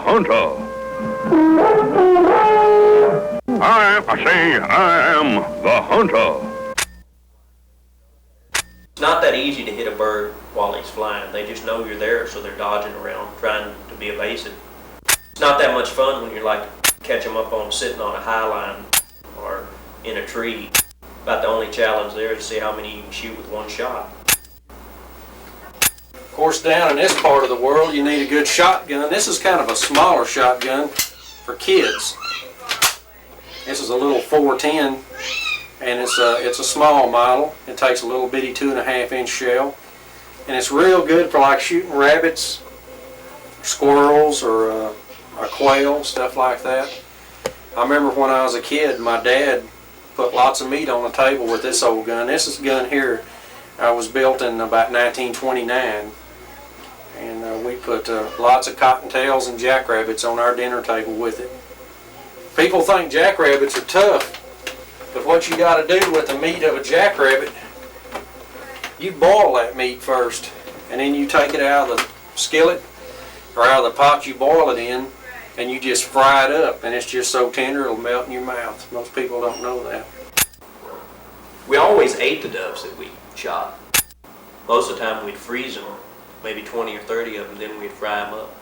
hunter. I am the hunter. It's not that easy to hit a bird while he's flying. They just know you're there, so they're dodging around, trying to be evasive. It's not that much fun when you're like catch them up on sitting on a high line or in a tree. About the only challenge there is to see how many you can shoot with one shot. Of course, down in this part of the world, you need a good shotgun. This is kind of a smaller shotgun for kids. This is a little 410, and it's a small model. It takes a little bitty 2.5-inch shell, and it's real good for like shooting rabbits, squirrels, or a quail, stuff like that. I remember when I was a kid, my dad put lots of meat on the table with this old gun. This gun here was built in about 1929, and we put lots of cottontails and jackrabbits on our dinner table with it. People think jackrabbits are tough, but what you got to do with the meat of a jackrabbit, you boil that meat first, and then you take it out of the skillet or out of the pot you boil it in, and you just fry it up, and it's just so tender it'll melt in your mouth. Most people don't know that. We always ate the doves that we shot. Most of the time we'd freeze them, maybe 20 or 30 of them, then we'd fry them up.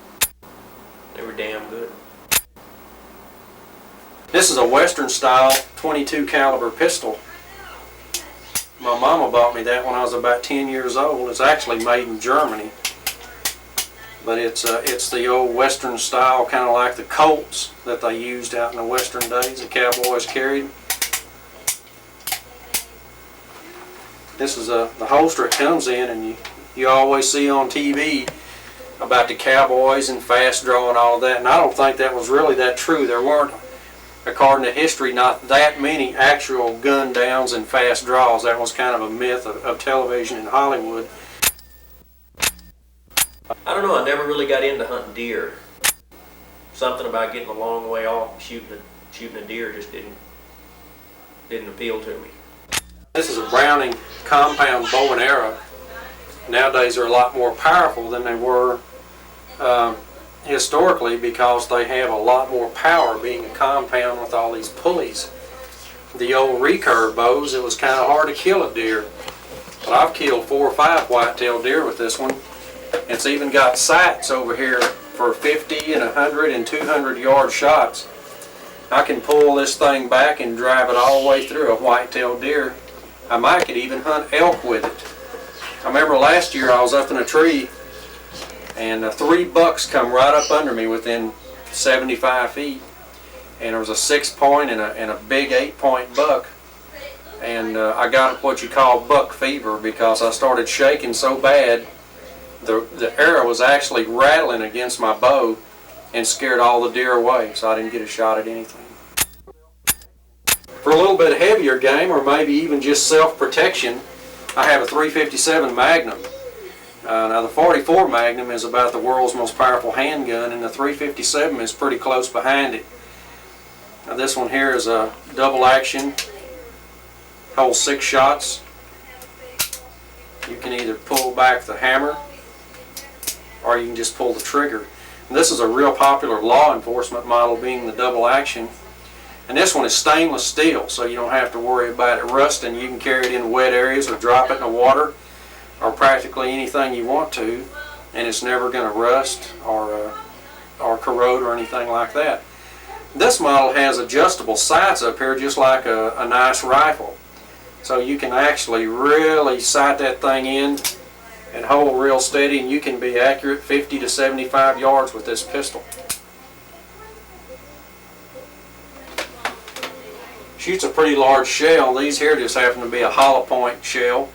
They were damn good. This is a Western style 22 caliber pistol. My mama bought me that when I was about 10 years old. It's actually made in Germany. But it's the old Western style, kind of like the Colts that they used out in the Western days, the cowboys carried. This is the holster it comes in, and you always see on TV about the cowboys and fast draw and all that, and I don't think that was really that true. There weren't, according to history, not that many actual gun downs and fast draws. That was kind of a myth of television in Hollywood. I don't know, I never really got into hunting deer. Something about getting a long way off, shooting a deer just didn't appeal to me. This is a Browning compound bow and arrow. Nowadays they're a lot more powerful than they were historically, because they have a lot more power being a compound with all these pulleys. The old recurve bows, it was kind of hard to kill a deer. But I've killed 4 or 5 white-tailed deer with this one. It's even got sights over here for 50 and 100 and 200 yard shots. I can pull this thing back and drive it all the way through a white-tailed deer. I might could even hunt elk with it. I remember last year I was up in a tree, and 3 bucks come right up under me within 75 feet. And there was a 6-point and a big 8-point buck. And I got what you call buck fever, because I started shaking so bad the arrow was actually rattling against my bow and scared all the deer away, so I didn't get a shot at anything. For a little bit heavier game, or maybe even just self-protection, I have a .357 Magnum. Now the .44 Magnum is about the world's most powerful handgun, and the .357 is pretty close behind it. Now this one here is a double action, holds 6 shots. You can either pull back the hammer, or you can just pull the trigger. And this is a real popular law enforcement model, being the double action. And this one is stainless steel, so you don't have to worry about it rusting. You can carry it in wet areas or drop it in the water, or practically anything you want to, and it's never going to rust or corrode or anything like that. This model has adjustable sights up here, just like a nice rifle. So you can actually really sight that thing in and hold real steady, and you can be accurate 50 to 75 yards with this pistol. Shoots a pretty large shell. These here just happen to be a hollow point shell.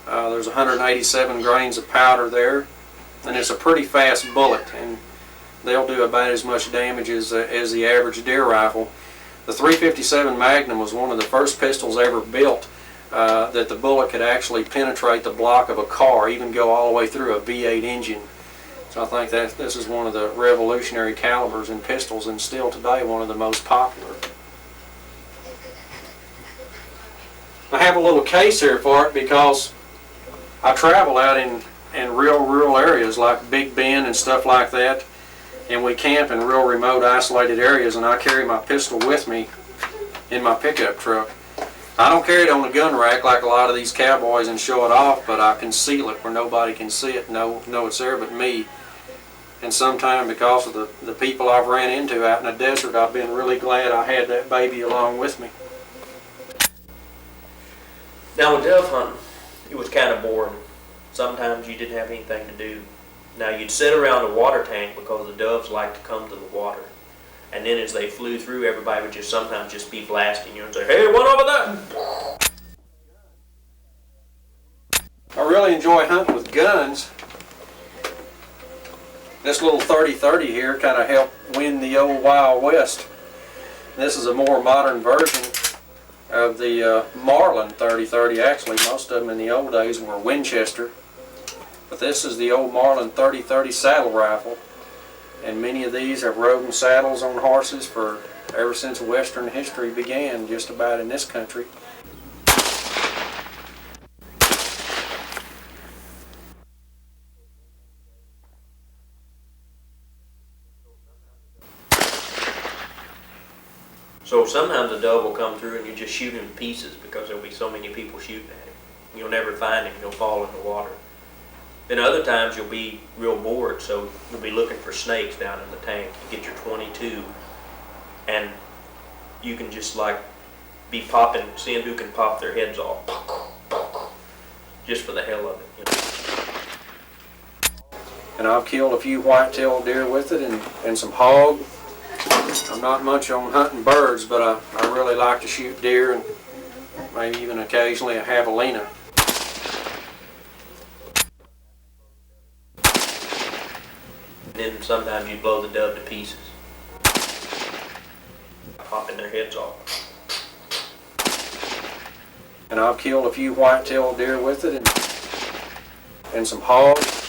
There's 187 grains of powder there, and it's a pretty fast bullet, and they'll do about as much damage as the average deer rifle. The .357 Magnum was one of the first pistols ever built that the bullet could actually penetrate the block of a car, even go all the way through a V8 engine. So I think that this is one of the revolutionary calibers in pistols, and still today one of the most popular. I have a little case here for it because I travel out in real rural areas like Big Bend and stuff like that, and we camp in real remote, isolated areas, and I carry my pistol with me in my pickup truck. I don't carry it on the gun rack like a lot of these cowboys and show it off, but I conceal it where nobody can see it, know it's there but me. And sometimes because of the people I've ran into out in the desert, I've been really glad I had that baby along with me. Now with dove hunting, it was kind of boring. Sometimes you didn't have anything to do. Now you'd sit around the water tank because the doves like to come to the water. And then as they flew through, everybody would just sometimes just be blasting you and say, "Hey, one over there!" I really enjoy hunting with guns. This little 30-30 here kind of helped win the old Wild West. This is a more modern version of the Marlin 30-30. Actually, most of them in the old days were Winchester. But this is the old Marlin 30-30 saddle rifle. And many of these have rode in saddles on horses for ever since Western history began, just about in this country. So sometimes a dove will come through and you just shoot him to pieces because there'll be so many people shooting at him. You'll never find him, he'll fall in the water. Then other times you'll be real bored, so you'll be looking for snakes down in the tank. You get your 22 and you can just like be popping, seeing who can pop their heads off. Just for the hell of it. You know? And I've killed a few white-tailed deer with it and some hog. I'm not much on hunting birds, but I really like to shoot deer and maybe even occasionally a javelina. And then sometimes you blow the dove to pieces. Popping their heads off. And I've killed a few white-tailed deer with it and some hogs.